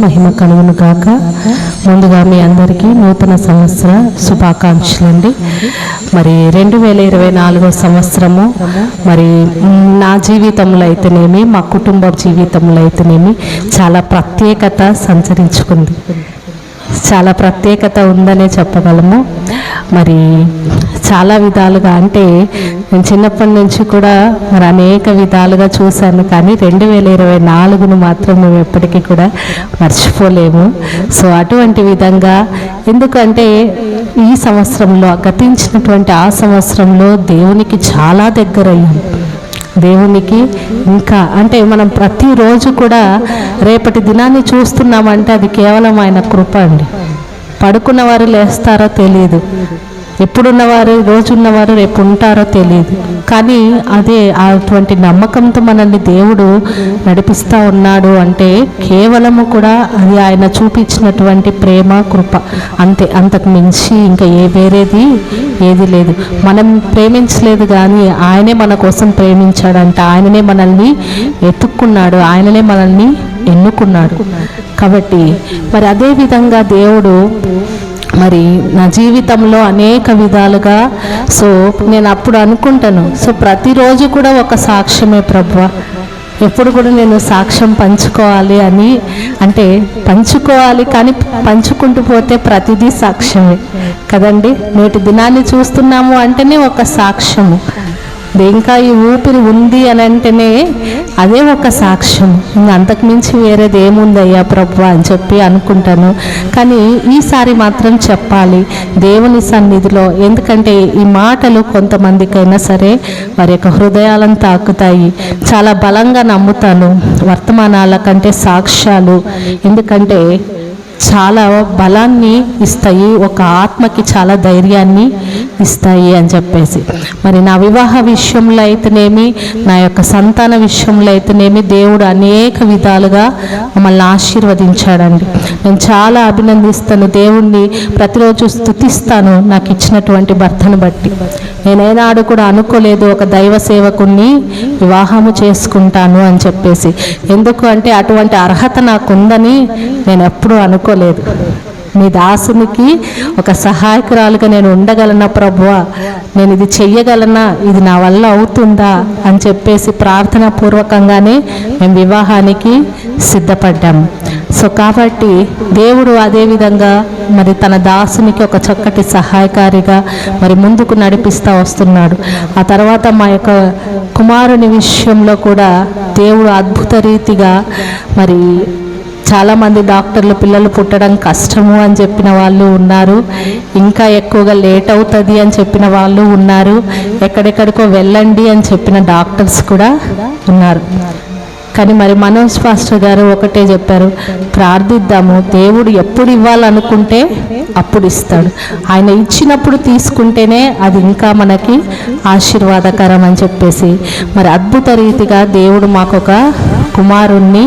మహిమ కలుగును గాక. ముందుగా మీ అందరికీ నూతన సంవత్సర శుభాకాంక్షలు అండి. మరి 2024 సంవత్సరము మరి నా జీవితంలో అయితేనేమి, మా కుటుంబ జీవితంలో అయితేనేమి చాలా ప్రత్యేకత సంచరించుకుంది. చాలా ప్రత్యేకత ఉందనే చెప్పగలము. మరి చాలా విధాలుగా అంటే నేను చిన్నప్పటి నుంచి కూడా మరి అనేక విధాలుగా చూశాను, కానీ 2024ను మాత్రం మేము ఎప్పటికీ కూడా మర్చిపోలేము. సో అటువంటి విధంగా ఎందుకంటే ఈ సంవత్సరంలో గతించినటువంటి ఆ సంవత్సరంలో దేవునికి చాలా దగ్గరయ్యాం. దేవునికి ఇంకా అంటే మనం ప్రతిరోజు కూడా రేపటి దినాన్ని చూస్తున్నామంటే అది కేవలం ఆయన కృప అండి. పడుకున్నవారు లేస్తారో తెలియదు, ఎప్పుడున్నవారు రోజున్నవారు రేపు ఉంటారో తెలియదు, కానీ అదే అటువంటి నమ్మకంతో మనల్ని దేవుడు నడిపిస్తూ ఉన్నాడు అంటే కేవలము కూడా అది ఆయన చూపించినటువంటి ప్రేమ కృప అంతే. అంతకు మించి ఇంకా వేరేది ఏది లేదు. మనం ప్రేమించలేదు కానీ ఆయనే మన కోసం ప్రేమించాడంట. ఆయననే మనల్ని ఎత్తుక్కున్నాడు, ఆయననే మనల్ని ఎన్నుకున్నాడు. కాబట్టి మరి అదే విధంగా దేవుడు మరి నా జీవితంలో అనేక విధాలుగా సో నేను అప్పుడు అనుకుంటాను, సో ప్రతిరోజు కూడా ఒక సాక్ష్యమే ప్రభువా, ఎప్పుడు కూడా నేను సాక్ష్యం పంచుకోవాలి అని అంటే పంచుకోవాలి, కానీ పంచుకుంటూ పోతే ప్రతిదీ సాక్ష్యమే కదండి. నేటి దినాన్ని చూస్తున్నాము అంటేనే ఒక సాక్ష్యము, ఇంకా ఈ ఊపిరి ఉంది అని అంటేనే అదే ఒక సాక్ష్యం. ఇంకా అంతకుమించి వేరేది ఏముందయ్యా ప్రభు అని చెప్పి అనుకుంటాను. కానీ ఈసారి మాత్రం చెప్పాలి దేవుని సన్నిధిలో, ఎందుకంటే ఈ మాటలు కొంతమందికైనా సరే వారి యొక్క హృదయాలను తాకుతాయి. చాలా బలంగా నమ్ముతాను వర్తమానాల కంటే సాక్ష్యాలు, ఎందుకంటే చాలా బలాన్ని ఇస్తాయి, ఒక ఆత్మకి చాలా ధైర్యాన్ని ఇస్తాయి అని చెప్పేసి. మరి నా వివాహ విషయంలో అయితేనేమి, నా యొక్క సంతాన విషయంలో అయితేనేమి దేవుడు అనేక విధాలుగా మమ్మల్ని ఆశీర్వదించాడండి. నేను చాలా అభినందిస్తాను దేవుణ్ణి, ప్రతిరోజు స్తుతిస్తాను నాకు ఇచ్చినటువంటి భర్తను బట్టి. నేనేనాడు కూడా అనుకోలేదు ఒక దైవ సేవకుణ్ణి వివాహము చేసుకుంటాను అని చెప్పేసి. ఎందుకు అంటే అటువంటి అర్హత నాకు ఉందని నేను ఎప్పుడూ అనుకోలేదు. నీ దాసునికి ఒక సహాయకురాలుగా నేను ఉండగలనా ప్రభువా, నేను ఇది చెయ్యగలనా, ఇది నా వల్ల అవుతుందా అని చెప్పేసి ప్రార్థనా పూర్వకంగానే మేము వివాహానికి సిద్ధపడ్డాము. సో కాబట్టి దేవుడు అదేవిధంగా మరి తన దాసునికి ఒక చక్కటి సహాయకారిగా మరి ముందుకు నడిపిస్తూ వస్తున్నాడు. ఆ తర్వాత మా యొక్క కుమారుని విషయంలో కూడా దేవుడు అద్భుత రీతిగా మరి చాలామంది డాక్టర్లు పిల్లలు పుట్టడం కష్టము అని చెప్పిన వాళ్ళు ఉన్నారు, ఇంకా ఎక్కువగా లేట్ అవుతుంది అని చెప్పిన వాళ్ళు ఉన్నారు, ఎక్కడెక్కడికో వెళ్ళండి అని చెప్పిన డాక్టర్స్ కూడా ఉన్నారు. కానీ మరి మనోజ్ పాస్టర్ గారు ఒకటే చెప్పారు, ప్రార్థిద్దాము, దేవుడు ఎప్పుడు ఇవ్వాలనుకుంటే అప్పుడు ఇస్తాడు, ఆయన ఇచ్చినప్పుడు తీసుకుంటేనే అది ఇంకా మనకి ఆశీర్వాదకరం అని చెప్పేసి మరి అద్భుత రీతిగా దేవుడు మాకు ఒక కుమారుణ్ణి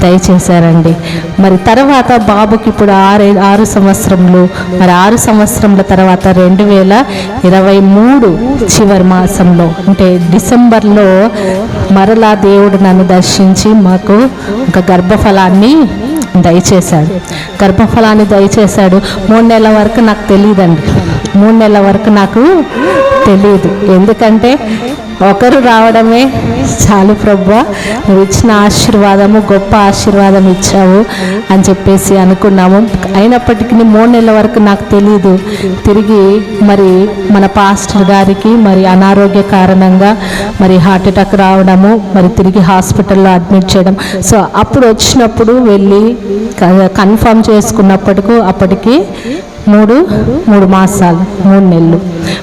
దయచేశారండి. మరి తర్వాత బాబుకి ఇప్పుడు 6 సంవత్సరములు, మరి 6 సంవత్సరముల తర్వాత 2023 చివరి మాసంలో అంటే డిసెంబర్లో మరలా దేవుడు నన్ను దర్శించి మాకు ఒక గర్భఫలాన్ని దయచేశాడు. గర్భఫలాన్ని దయచేశాడు. 3 నెలల వరకు నాకు తెలియదండి, 3 నెలల వరకు నాకు తెలియదు. ఎందుకంటే ఒకరు రావడమే చాలు ప్రభువా, నువ్వు ఇచ్చిన ఆశీర్వాదము గొప్ప ఆశీర్వాదం ఇచ్చావు అని చెప్పేసి అనుకున్నాము. అయినప్పటికీ 3 నెలల వరకు నాకు తెలియదు. తిరిగి మరి మన పాస్టర్ గారికి మరి అనారోగ్య కారణంగా మరి హార్ట్ అటాక్ రావడము, మరి తిరిగి హాస్పిటల్లో అడ్మిట్ చేయడం. సో అప్పుడు వచ్చినప్పుడు వెళ్ళి కన్ఫర్మ్ చేసుకున్నప్పటికీ అప్పటికి 3 మాసాలు 3 నెలలు.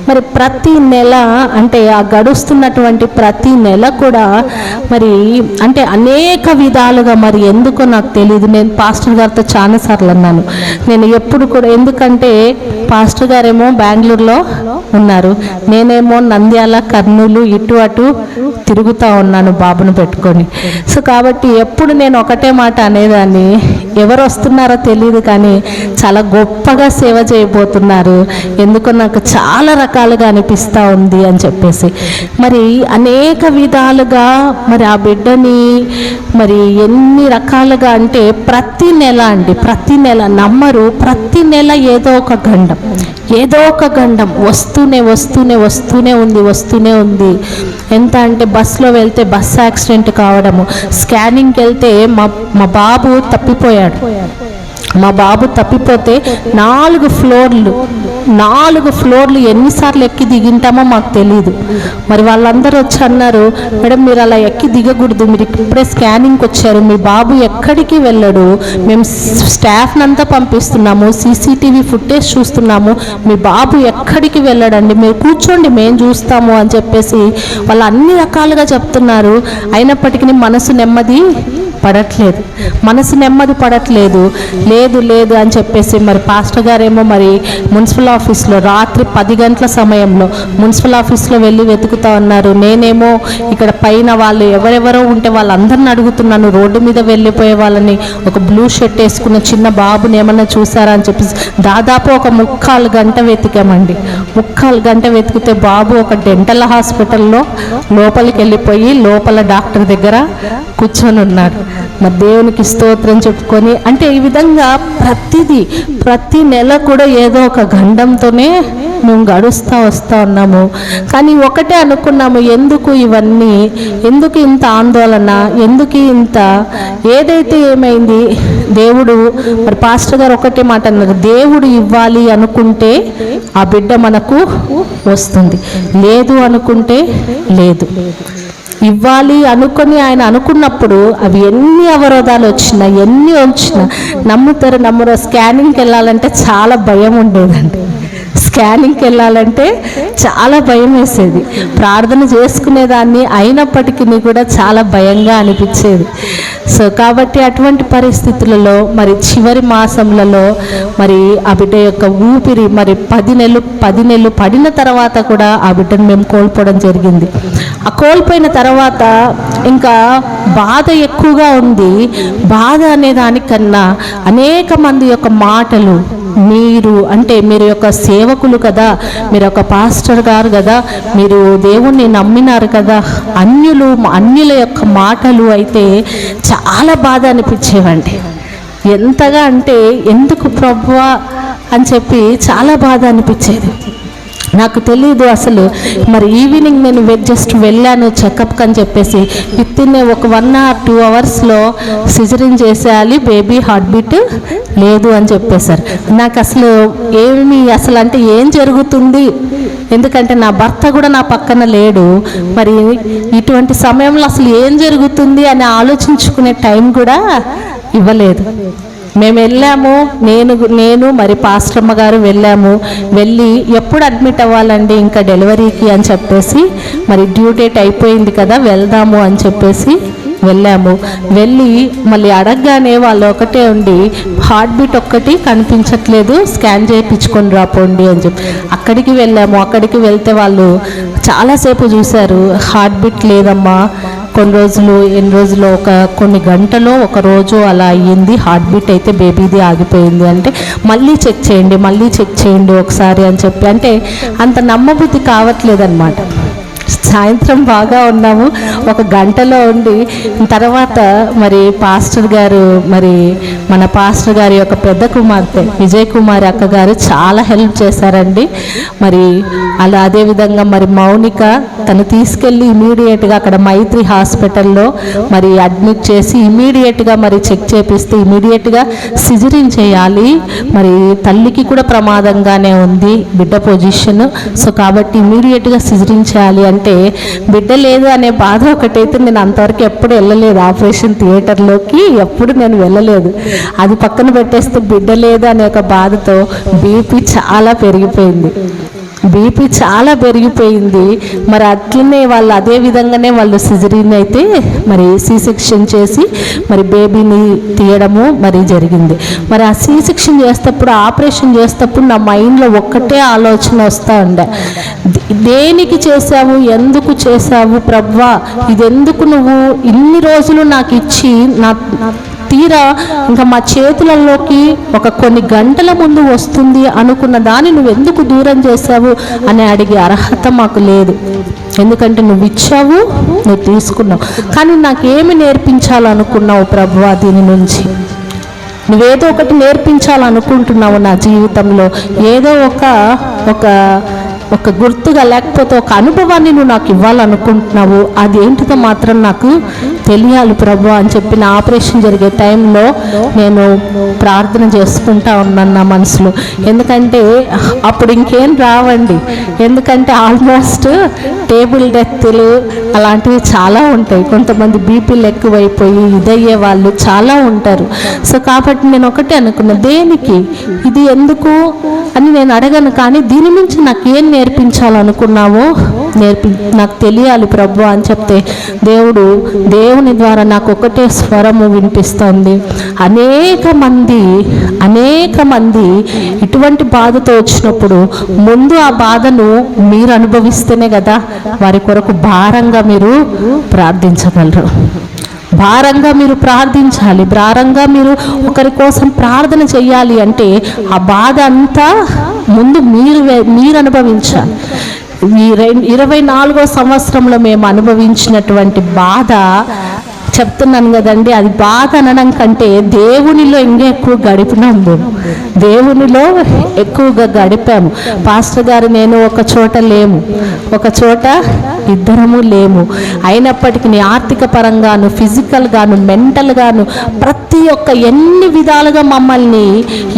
మరి ప్రతి నెల అంటే ఆ గడుస్తున్నటువంటి ప్రతి నెల కూడా మరి అంటే అనేక విధాలుగా మరి ఎందుకో నాకు తెలియదు. నేను పాస్టర్ గారితో చాలాసార్లు అన్నాను, నేను ఎప్పుడు కూడా, ఎందుకంటే పాస్టర్ గారేమో బెంగళూరులో ఉన్నారు, నేనేమో నంద్యాల కర్నూలు ఇటు అటు తిరుగుతూ ఉన్నాను బాబును పెట్టుకొని. సో కాబట్టి ఎప్పుడు నేను ఒకటే మాట అనేదాన్ని, ఎవరు వస్తున్నారో తెలియదు కానీ చాలా గొప్పగా సేవ చేయబోతున్నారు, ఎందుకో నాకు చాలా రకాలుగా అనిపిస్తూ ఉంది అని చెప్పేసి. మరి అనేక విధాలుగా మరి ఆ బిడ్డని మరి ఎన్ని రకాలుగా అంటే ప్రతి నెల నమ్మరు, ప్రతి నెల ఏదో ఒక గండం వస్తూనే ఉంది. ఎంత అంటే బస్సులో వెళ్తే బస్ యాక్సిడెంట్ కావడము, స్కానింగ్కి వెళ్తే మా బాబు తప్పిపోయాడు. మా బాబు తప్పిపోతే 4 ఫ్లోర్లు ఎన్నిసార్లు ఎక్కి దిగింటామో మాకు తెలియదు. మరి వాళ్ళందరూ వచ్చి అన్నారు, మేడం మీరు అలా ఎక్కి దిగకూడదు, మీరు ఇప్పుడే స్కానింగ్కి వచ్చారు, మీ బాబు ఎక్కడికి వెళ్ళడు, మేము స్టాఫ్ని అంతా పంపిస్తున్నాము, సీసీటీవీ ఫుటేజ్ చూస్తున్నాము, మీ బాబు ఎక్కడికి వెళ్ళడండి, మీరు కూర్చోండి మేము చూస్తాము అని చెప్పేసి వాళ్ళు అన్ని రకాలుగా చెప్తున్నారు. అయినప్పటికీ మనసు నెమ్మది పడట్లేదు. లేదు అని చెప్పేసి మరి పాస్టర్ గారేమో మరి మున్సిపల్ ఆఫీస్లో రాత్రి 10 గంటల సమయంలో మున్సిపల్ ఆఫీస్లో వెళ్ళి వెతుకుతా ఉన్నారు. నేనేమో ఇక్కడ పైన వాళ్ళు ఎవరెవరో ఉంటే వాళ్ళందరిని అడుగుతున్నాను, రోడ్డు మీద వెళ్ళిపోయే వాళ్ళని, ఒక బ్లూ షర్ట్ వేసుకున్న చిన్న బాబుని ఏమన్నా చూసారా అని చెప్పేసి దాదాపు ఒక 3/4 గంట వెతికామండి. 3/4 గంట వెతికితే బాబు ఒక డెంటల్ హాస్పిటల్లో లోపలికి వెళ్ళిపోయి లోపల డాక్టర్ దగ్గర కూర్చొని ఉన్నాడు. మరి దేవునికి స్తోత్రం చెప్పుకొని అంటే ఈ విధంగా ప్రతి నెల కూడా ఏదో ఒక గండంతోనే మేము గడుస్తూ వస్తూ ఉన్నాము. కానీ ఒకటే అనుకున్నాము, ఎందుకు ఇవన్నీ, ఎందుకు ఇంత ఆందోళన, ఎందుకు ఇంత ఏదైతే ఏమైంది, దేవుడు మరి పాస్టర్ గారు ఒకటే మాట అన్నారు, దేవుడు ఇవ్వాలి అనుకుంటే ఆ బిడ్డ మనకు వస్తుంది, లేదు అనుకుంటే లేదు. ఇవ్వాలి అనుకొని ఆయన అనుకున్నప్పుడు అవి ఎన్ని అవరోధాలు వచ్చినా నమ్మరో స్కానింగ్కి వెళ్ళాలంటే చాలా భయం ఉండేదండి. స్కానింగ్కి వెళ్ళాలంటే చాలా భయం వేసేది, ప్రార్థన చేసుకునేదాన్ని, అయినప్పటికీ కూడా చాలా భయంగా అనిపించేది. సో కాబట్టి అటువంటి పరిస్థితులలో మరి చివరి మాసంలలో మరి ఆ బిడ్డ యొక్క ఊపిరి మరి 10 నెలలు పడిన తర్వాత కూడా ఆ బిడ్డను మేము కోల్పోవడం జరిగింది. ఆ కోల్పోయిన తర్వాత ఇంకా బాధ ఎక్కువగా ఉంది. బాధ అనే దానికన్నా అనేక మంది యొక్క మాటలు, మీరు యొక్క సేవకులు కదా, మీరు ఒక పాస్టర్ గారు కదా, మీరు దేవుణ్ణి నమ్మినారు కదా, అన్యుల యొక్క మాటలు అయితే చాలా బాధ అనిపించేవండి. ఎంతగా అంటే ఎందుకు ప్రభువా అని చెప్పి చాలా బాధ అనిపించేది. నాకు తెలీదు అసలు. మరి ఈవినింగ్ నేను జస్ట్ వెళ్ళాను చెకప్కి అని చెప్పేసి, వితిన్ ఒక 1 or 2 అవర్స్లో సిజరిన్ చేసేయాలి, బేబీ హార్ట్ బీట్ లేదు అని చెప్పేశారు. నాకు అసలు అంటే ఏం జరుగుతుంది, ఎందుకంటే నా భర్త కూడా నా పక్కన లేడు. మరి ఇటువంటి సమయంలో అసలు ఏం జరుగుతుంది అని ఆలోచించుకునే టైం కూడా ఇవ్వలేదు. మేము వెళ్ళాము, నేను మరి పాస్టర్మ్మ గారు వెళ్ళి ఎప్పుడు అడ్మిట్ అవ్వాలండి ఇంకా డెలివరీకి అని చెప్పేసి, మరి డ్యూ డేట్ అయిపోయింది కదా వెళ్దాము అని చెప్పేసి వెళ్ళి మళ్ళీ అడగగానే వాళ్ళు ఒకటే ఉండి, హార్ట్ బీట్ ఒక్కటి కనిపించట్లేదు, స్కాన్ చేయించుకొని రాపోండి అని చెప్పి అక్కడికి వెళ్తే వాళ్ళు చాలాసేపు చూశారు. హార్ట్ బీట్ లేదమ్మా, ఎన్ని రోజులు కొన్ని గంటలో ఒక రోజు అలా అయ్యింది, హార్ట్ బీట్ అయితే బేబీది ఆగిపోయింది అంటే మళ్ళీ చెక్ చేయండి ఒకసారి అని చెప్పి, అంటే అంత నమ్మబుద్ధి కావట్లేదు అనమాట. సాయంత్రం బాగా ఉన్నాము, ఒక గంటలో ఉండి తర్వాత మరి పాస్టర్ గారు, మరి మన పాస్టర్ గారి యొక్క పెద్ద కుమార్తె విజయ్ కుమారి అక్క గారు చాలా హెల్ప్ చేశారండి. మరి అదేవిధంగా మరి మౌనిక తను తీసుకెళ్ళి ఇమీడియట్గా అక్కడ మైత్రి హాస్పిటల్లో మరి అడ్మిట్ చేసి ఇమీడియట్గా మరి చెక్ చేపిస్తే ఇమీడియట్గా సిజరిన్ చేయాలి, మరి తల్లికి కూడా ప్రమాదంగానే ఉంది బిడ్డ పొజిషన్. సో కాబట్టి ఇమీడియట్గా సిజరిన్ చేయాలి అంటే బిడ్డ లేదు అనే బాధ ఒకటైతే నేను అంతవరకు ఎప్పుడు వెళ్ళలేదు, ఆపరేషన్ థియేటర్లోకి ఎప్పుడు నేను వెళ్ళలేదు. అది పక్కన పెట్టేస్తే బిడ్డ లేదు అనే ఒక బాధతో బీపీ చాలా పెరిగిపోయింది. మరి అట్లనే వాళ్ళు అదే విధంగానే వాళ్ళు సిజరీన్ అయితే మరి సి సెక్షన్ చేసి మరి బేబీని తీయడము మరి జరిగింది. మరి ఆ సి సెక్షన్ చేసేటప్పుడు, ఆపరేషన్ చేసేటప్పుడు నా మైండ్లో ఒక్కటే ఆలోచన వస్తూ ఉండే, దేనికి చేసావు, ఎందుకు చేసావు ప్రభువా, ఇది ఎందుకు నువ్వు ఇన్ని రోజులు నాకు ఇచ్చి తీరా ఇంకా మా చేతులలోకి ఒక కొన్ని గంటల ముందు వస్తుంది అనుకున్న దాన్ని నువ్వు ఎందుకు దూరం చేశావు అని అడిగే అర్హత మాకు లేదు. ఎందుకంటే నువ్వు ఇచ్చావు, నువ్వు తీసుకున్నావు. కానీ నాకేమి నేర్పించాలనుకున్నావు ప్రభువా? దీని నుంచి నువ్వేదో ఒకటి నేర్పించాలనుకుంటున్నావు నా జీవితంలో. ఏదో ఒక గుర్తుగా, లేకపోతే ఒక అనుభవాన్ని నువ్వు నాకు ఇవ్వాలనుకుంటున్నావు. అది ఏంటిదో మాత్రం నాకు తెలియాలి ప్రభు అని చెప్పి నా ఆపరేషన్ జరిగే టైంలో నేను ప్రార్థన చేసుకుంటా ఉన్నాను నా మనసులో. ఎందుకంటే అప్పుడు ఇంకేం రావండి. ఎందుకంటే ఆల్మోస్ట్ టేబుల్ డెత్లు అలాంటివి చాలా ఉంటాయి. కొంతమంది బీపీలు ఎక్కువైపోయి ఇదయ్యే వాళ్ళు చాలా ఉంటారు. సో కాబట్టి నేను ఒకటే అనుకున్నా, దేనికి ఇది ఎందుకు అని నేను అడగను. కానీ దీని నుంచి నాకు ఏం నేర్పించాలనుకున్నావో నాకు తెలియాలి ప్రభు అని చెప్తే దేవుని ద్వారా నాకు ఒకటే స్వరము వినిపిస్తుంది. అనేక మంది ఇటువంటి బాధతో వచ్చినప్పుడు ముందు ఆ బాధను మీరు అనుభవిస్తేనే కదా వారి కొరకు భారంగా మీరు ప్రార్థించగలరు. భారంగా మీరు ప్రార్థించాలి. భారంగా మీరు ఒకరి కోసం ప్రార్థన చేయాలి అంటే ఆ బాధ అంతా ముందు మీరు అనుభవించాలి. ఈ 24వ సంవత్సరంలో మేము అనుభవించినటువంటి బాధ చెప్తున్నాను కదండి. అది బాధ అనడం కంటే దేవునిలో ఇంకా ఎక్కువ గడిపినాము. దేవునిలో ఎక్కువగా గడిపాము. పాస్టర్ గారు నేను ఒక చోట లేము, ఒక చోట ఇద్దరము లేము. అయినప్పటికీ ఆర్థిక పరంగాను, ఫిజికల్గాను, మెంటల్గాను ప్రతి ఒక్క ఎన్ని విధాలుగా మమ్మల్ని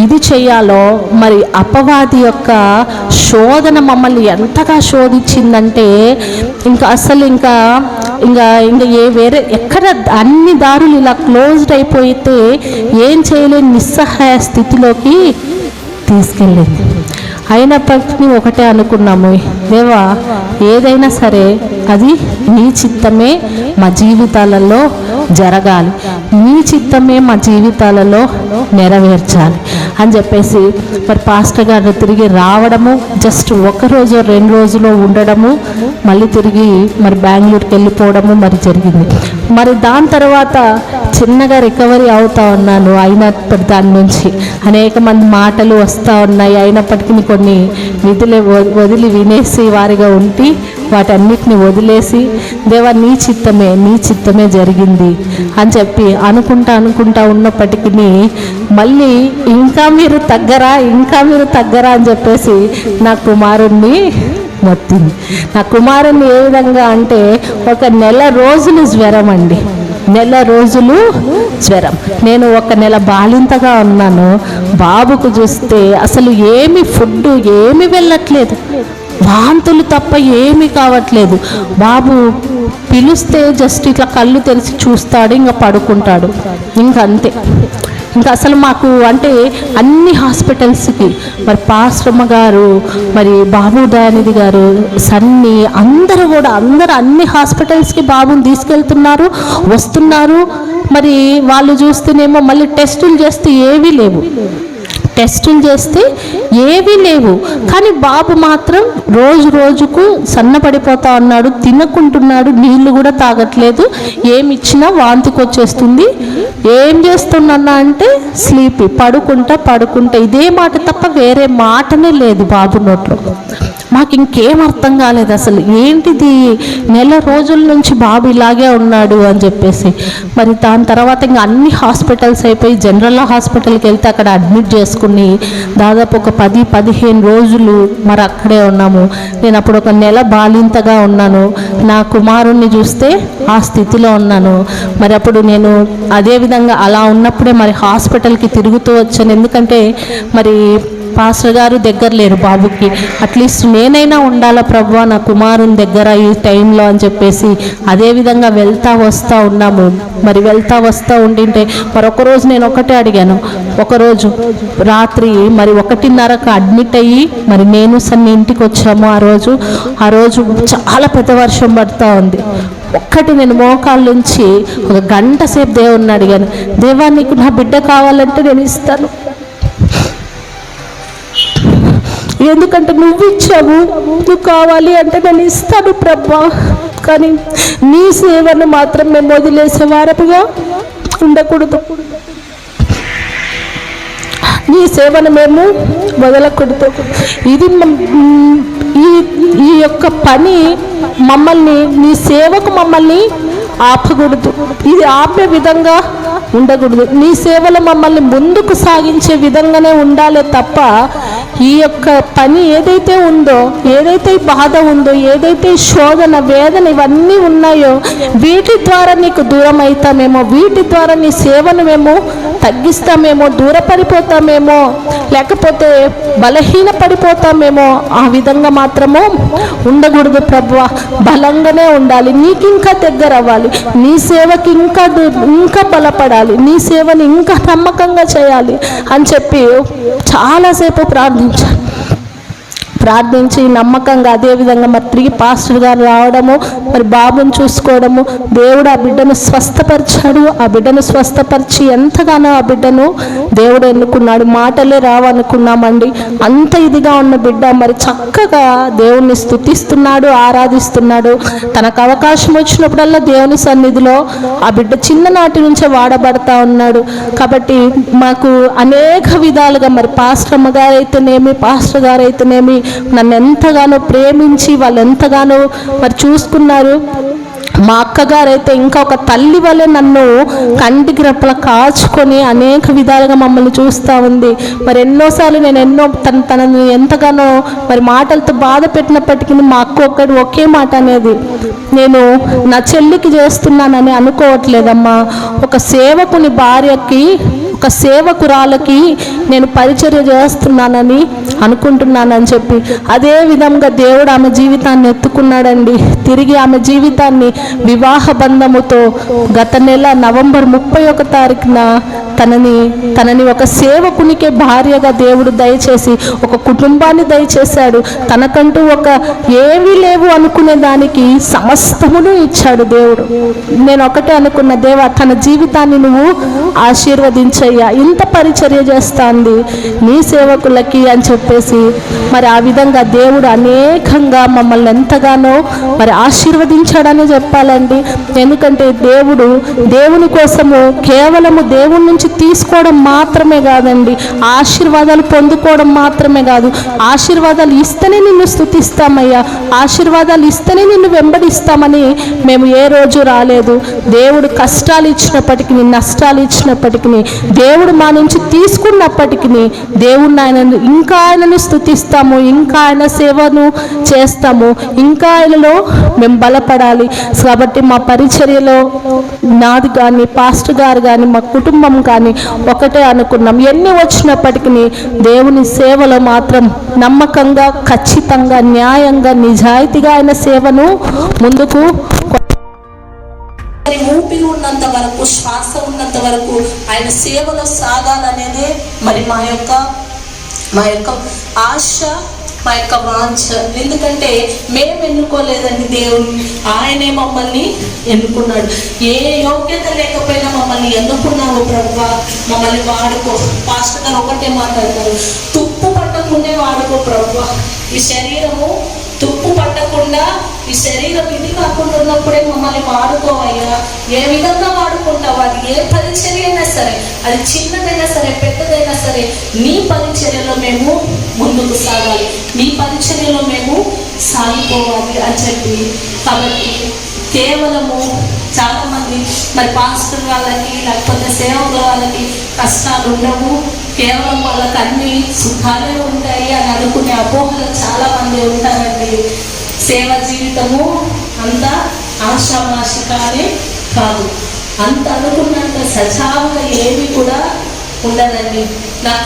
ఇది చేయాలో మరి అపవాది యొక్క శోధన మమ్మల్ని ఎంతగా శోధించిందంటే ఇంకా అసలు ఇంకా వేరే ఎక్కడ అన్ని దారులు ఇలా క్లోజ్డ్ అయిపోతే ఏం చేయలేని నిస్సహాయ స్థితిలోకి తీసుకెళ్ళింది. అయినప్పటికీ ఒకటే అనుకున్నాము, దేవా ఏదైనా సరే అది నీ చిత్తమే మా జీవితాలలో జరగాలి, నీ చిత్తమే మా జీవితాలలో నెరవేర్చాలి అని చెప్పేసి మరి పాస్టర్ గారు తిరిగి రావడము, జస్ట్ 1 రోజు 2 రోజులో ఉండడము, మళ్ళీ తిరిగి మరి బెంగళూరుకి వెళ్ళిపోవడము మరి జరిగింది. మరి దాని తర్వాత చిన్నగా రికవరీ అవుతా ఉన్నాను. అయినప్పటి దాని నుంచి అనేక మంది మాటలు వస్తూ ఉన్నాయి. అయినప్పటికీ కొన్ని విధులు వదిలి వినేసి వారిగా ఉండి వాటన్నిటిని వదిలేసి దేవా నీ చిత్తమే జరిగింది అని చెప్పి అనుకుంటా ఉన్నప్పటికీ మళ్ళీ ఇంకా మీరు తగ్గరా అని చెప్పేసి నా కుమారుణ్ణి మొత్తింది. నా కుమారుణ్ణి ఏ విధంగా అంటే 1 నెల రోజులు జ్వరం అండి, 1 నెల రోజులు జ్వరం. నేను 1 నెల బాలింతగా ఉన్నాను. బాబుకు చూస్తే అసలు ఫుడ్ ఏమి వెళ్ళట్లేదు, వాంతులు తప్ప ఏమీ కావట్లేదు. బాబు పిలిస్తే జస్ట్ ఇట్లా కళ్ళు తెరిచి చూస్తాడు, ఇంకా పడుకుంటాడు, ఇంకా అంతే. ఇంకా అసలు మాకు అంటే అన్ని హాస్పిటల్స్కి మరి పాస్టమ్మ గారు, మరి బాబు దయానిధి గారు, సన్నీ అందరూ అన్ని హాస్పిటల్స్కి బాబుని తీసుకెళ్తున్నారు, వస్తున్నారు. మరి వాళ్ళు చూస్తేనేమో మళ్ళీ టెస్టులు చేస్తే ఏవీ లేవు. కానీ బాబు మాత్రం రోజుకు సన్నపడిపోతా ఉన్నాడు, తినకుంటున్నాడు, నీళ్లు కూడా తాగట్లేదు, ఏమి ఇచ్చినా వాంతికి వచ్చేస్తుంది. ఏం చేస్తున్నా అంటే స్లీపీ, పడుకుంటా ఇదే మాట తప్ప వేరే మాటనే లేదు బాబు నోట్లో. మాకు ఇంకేం అర్థం కాలేదు అసలు ఏంటిది, 1 నెల రోజుల నుంచి బాబు ఇలాగే ఉన్నాడు అని చెప్పేసి. మరి దాని తర్వాత ఇంకా అన్ని హాస్పిటల్స్ అయిపోయి జనరల్ హాస్పిటల్కి వెళ్తే అక్కడ అడ్మిట్ చేసుకుని దాదాపు ఒక 10-15 రోజులు మరి అక్కడే ఉన్నాము. నేను అప్పుడు 1 నెల బాలింతగా ఉన్నాను. నా కుమారుణ్ణి చూస్తే ఆ స్థితిలో ఉన్నాను. మరి అప్పుడు నేను అదేవిధంగా అలా ఉన్నప్పుడే మరి హాస్పిటల్కి తిరుగుతూ వచ్చాను. ఎందుకంటే మరి పాస్టర్ గారు దగ్గర లేరు బాబుకి, అట్లీస్ట్ నేనైనా ఉండాలా ప్రభువా నా కుమారుని దగ్గర ఈ టైంలో అని చెప్పేసి అదేవిధంగా వెళ్తా వస్తూ ఉన్నాము. మరి వెళ్తా వస్తూ ఉండింటే మరి ఒకరోజు నేను ఒకటే అడిగాను. ఒకరోజు రాత్రి మరి 1:30కు అడ్మిట్ అయ్యి మరి నేను సన్ని ఇంటికి వచ్చాము. ఆ రోజు చాలా పెద్ద వర్షం పడుతూ ఉంది. నేను మోకాళ్ళ నుంచి 1 గంట సేపు దేవుణ్ణి అడిగాను, దేవా నీకు నా బిడ్డ కావాలంటే నేను ఇస్తాను, ఎందుకంటే నువ్వు ఇచ్చావు, నువ్వు కావాలి అంటే నేను ఇస్తాను ప్రభా, కానీ నీ సేవను మాత్రం మేము వదిలేసే వారముగా ఉండకూడదు. నీ సేవను మేము వదలకూడదు. ఇది ఈ యొక్క పని మమ్మల్ని, నీ సేవకు మమ్మల్ని ఆపకూడదు. ఇది ఆపే విధంగా ఉండకూడదు. నీ సేవలు మమ్మల్ని ముందుకు సాగించే విధంగానే ఉండాలి తప్ప ఈ యొక్క పని ఏదైతే ఉందో, ఏదైతే బాధ ఉందో, ఏదైతే శోధన, వేదన ఇవన్నీ ఉన్నాయో వీటి ద్వారా నీకు దూరం అవుతామేమో, వీటి ద్వారా నీ సేవను మేము తగ్గిస్తామేమో, దూరపడిపోతామేమో, లేకపోతే బలహీన పడిపోతామేమో, ఆ విధంగా మాత్రము ఉండకూడదు ప్రభువా. బలంగానే ఉండాలి, నీకు ఇంకా దగ్గర అవ్వాలి, నీ సేవకి ఇంకా బలపడాలి, నీ సేవని ఇంకా నమ్మకంగా చేయాలి అని చెప్పి చాలాసేపు ప్రార్థించి నమ్మకంగా అదేవిధంగా మరి తిరిగి పాస్టర్ గారు రావడము, మరి బాబుని చూసుకోవడము, దేవుడు ఆ బిడ్డను స్వస్థపరిచాడు. ఆ బిడ్డను స్వస్థపరిచి ఎంతగానో ఆ బిడ్డను దేవుడు ఎన్నుకున్నాడు. మాటలే రావనుకున్నామండి, అంత ఇదిగా ఉన్న బిడ్డ మరి చక్కగా దేవుణ్ణి స్తుతిస్తున్నాడు, ఆరాధిస్తున్నాడు. తనకు అవకాశం వచ్చినప్పుడల్లా దేవుని సన్నిధిలో ఆ బిడ్డ చిన్ననాటి నుంచే వాడబడతా ఉన్నాడు. కాబట్టి మాకు అనేక విధాలుగా మరి పాస్టర్ గారు అయితేనేమి నన్ను ఎంతగానో ప్రేమించి వాళ్ళు ఎంతగానో మరి చూసుకున్నారు. మా అక్కగారైతే ఇంకా ఒక తల్లి వల్లే నన్ను కంటికి రెప్పల కాచుకొని అనేక విధాలుగా మమ్మల్ని చూస్తూ ఉంది. మరి ఎన్నోసార్లు నేను తనని ఎంతగానో మరి మాటలతో బాధ పెట్టినప్పటికీ మా అక్క ఒకే మాట అనేది, నేను నా చెల్లికి చేస్తున్నానని అనుకోవట్లేదమ్మా, ఒక సేవకుని భార్యకి, ఒక సేవకురాలకి నేను పరిచర్య చేస్తున్నానని అనుకుంటున్నానని చెప్పి అదే విధంగా దేవుడు ఆమె జీవితాన్ని ఎత్తుకున్నాడండి. తిరిగి ఆమె జీవితాన్ని వివాహ బంధముతో గత నెల నవంబర్ 31వ తారీఖున తనని ఒక సేవకునికే భార్యగా దేవుడు దయచేసి ఒక కుటుంబాన్ని దయచేశాడు. తనకంటూ ఒక ఏమీ లేవు అనుకునే దానికి సమస్తమును ఇచ్చాడు దేవుడు. నేను ఒకటే అనుకున్న, దేవా తన జీవితాన్ని నువ్వు ఆశీర్వదించయ్యా, ఇంత పరిచర్య చేస్తాంది నీ సేవకులకి అని చెప్పేసి మరి ఆ విధంగా దేవుడు అనేకంగా మమ్మల్ని ఎంతగానో మరి ఆశీర్వదించాడని చెప్పాలండి. ఎందుకంటే దేవుని కోసము కేవలము దేవుని నుంచి తీసుకోవడం మాత్రమే కాదండి, ఆశీర్వాదాలు పొందుకోవడం మాత్రమే కాదు, ఆశీర్వాదాలు ఇస్తేనే నిన్ను స్తుతిస్తామయ్యా, ఆశీర్వాదాలు ఇస్తేనే నిన్ను వెంబడిస్తామని మేము ఏ రోజు రాలేదు. దేవుడు కష్టాలు ఇచ్చినప్పటికీ, నష్టాలు ఇచ్చినప్పటికీ, దేవుడు మా నుంచి తీసుకున్నప్పటికీ ఆయనను స్తుతిస్తాము, ఇంకా ఆయన సేవను చేస్తాము, ఇంకా ఆయనలో మేము బలపడాలి. కాబట్టి మా పరిచర్యలో నాది కానీ, పాస్టర్ గారు కానీ, మా కుటుంబం కానీ ఒకటే అనుకున్నాం, ఎన్ని వచ్చినప్పటికీ దేవుని సేవలో మాత్రం నమ్మకంగా, ఖచ్చితంగా, న్యాయంగా, నిజాయితీగా ఆయన సేవను ముందుకు ఊపిరి ఉన్నంత వరకు, శ్వాస ఉన్నంత వరకు ఆయన సేవలో సాగాలనేదే మరి మా యొక్క ఆశ, మా యొక్క వాంఛ. ఎందుకంటే మేము ఎన్నుకోలేదండి దేవుడిని, ఆయనే మమ్మల్ని ఎన్నుకున్నాడు. ఏ యోగ్యత లేకపోయినా మమ్మల్ని ఎన్నుకున్నావు ప్రభువా, మమ్మల్ని వాడుకో. పాస్టర్ గారు ఒకటే మాట్లాడతారు, తుప్పు పట్టకుండా వాడుకో ప్రభువా. ఈ శరీరము తుప్పు పట్టకుండా, ఈ శరీరం ఇది కాకుండా ఉన్నప్పుడే మమ్మల్ని వాడుకోవయ్యా. ఏ విధంగా వాడుకుంటావు, అది ఏ పరిచర్య అయినా సరే, అది చిన్నదైనా సరే, పెద్దదైనా సరే, నీ పరిచర్యలో మేము ముందుకు సాగాలి, నీ పరిచర్యలో మేము సాగిపోవాలి అని చెప్పి. కాబట్టి కేవలము చాలామంది మరి పాస్టర్ వాళ్ళకి, లేకపోతే సేవకుల వాళ్ళకి కష్టాలు ఉండవు, కేవలం వాళ్ళకి అన్ని సుఖాలే ఉంటాయి అని అనుకునే అపోహలు చాలామంది ఉంటారండి. సేవ జీవితము అంత ఆశామాషికానే కాదు, అంత అనుకున్నంత సజావుగా ఏమి కూడా ఉండదండి. నాకు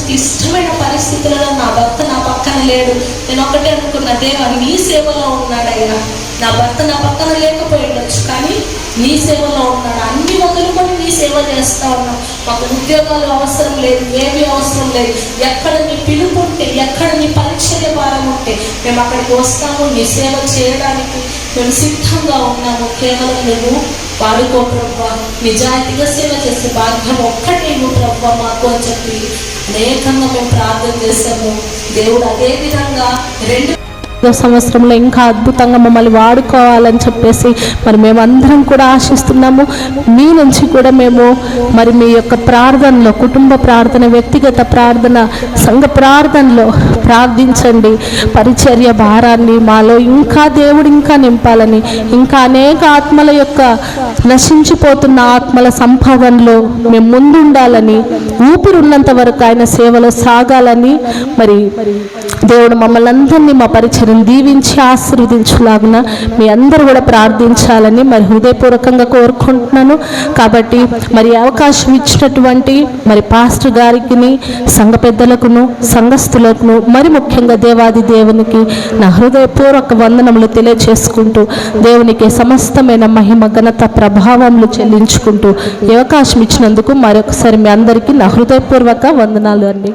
క్లిష్టమైన పరిస్థితులలో నా భర్త నా పక్కన లేడు. నేను ఒకటే అనుకున్న, దేవా నీ సేవలో ఉన్నాడయ్యా, నా భర్త నా పక్కన లేకపోయి ఉండొచ్చు, కానీ నీ సేవలో ఉన్నాడు, అన్ని వదులుకొని నీ సేవ చేస్తూ ఉన్నాం. మాకు ఉద్యోగాలు అవసరం లేదు, ఏమీ అవసరం లేదు, ఎక్కడ నీ పిలుపు ఉంటే, ఎక్కడ నీ పరిచర్య భారం ఉంటే మేము అక్కడికి వస్తాము, నీ సేవ చేయడానికి మేము సిద్ధంగా ఉన్నాము. కేవలం నువ్వు వాడుకో ప్రభువా, నిజాయితీగా సేవ చేసే భాగ్యం ఒక్కటే నువ్వు ప్రభువా మాకు అని చెప్పి అనేకంగా మేము ప్రార్థన చేస్తాము. దేవుడు అదే విధంగా సంవత్సరంలో ఇంకా అద్భుతంగా మమ్మల్ని వాడుకోవాలని చెప్పేసి మరి మేమందరం కూడా ఆశిస్తున్నాము. మీ నుంచి కూడా మేము మరి మీ యొక్క ప్రార్థనలో, కుటుంబ ప్రార్థన, వ్యక్తిగత ప్రార్థన, సంఘ ప్రార్థనలో ప్రార్థించండి. పరిచర్య భారాన్ని మాలో ఇంకా దేవుడు ఇంకా నింపాలని, ఇంకా అనేక ఆత్మల యొక్క నశించిపోతున్న ఆత్మల సంపాదనలో మేము ముందుండాలని, ఊపిరున్నంత వరకు ఆయన సేవలో సాగాలని మరి దేవుడు మమ్మల్ని అందరినీ మా పరిచయం దీవించి ఆశీర్వదించులాగున మీ అందరూ కూడా ప్రార్థించాలని మరి హృదయపూర్వకంగా కోరుకుంటున్నాను. కాబట్టి మరి అవకాశం ఇచ్చినటువంటి మరి పాస్టర్ గారికి, సంఘ పెద్దలకును, సంఘస్థులకును, మరి ముఖ్యంగా దేవాది దేవునికి నా హృదయపూర్వక వందనములు తెలియచేసుకుంటూ దేవునికి సమస్తమైన మహిమ, ఘనత, ప్రభావములు చెల్లించుకుంటూ ఈ అవకాశం ఇచ్చినందుకు మరొకసారి మీ అందరికీ నా హృదయపూర్వక వందనాలు అండి.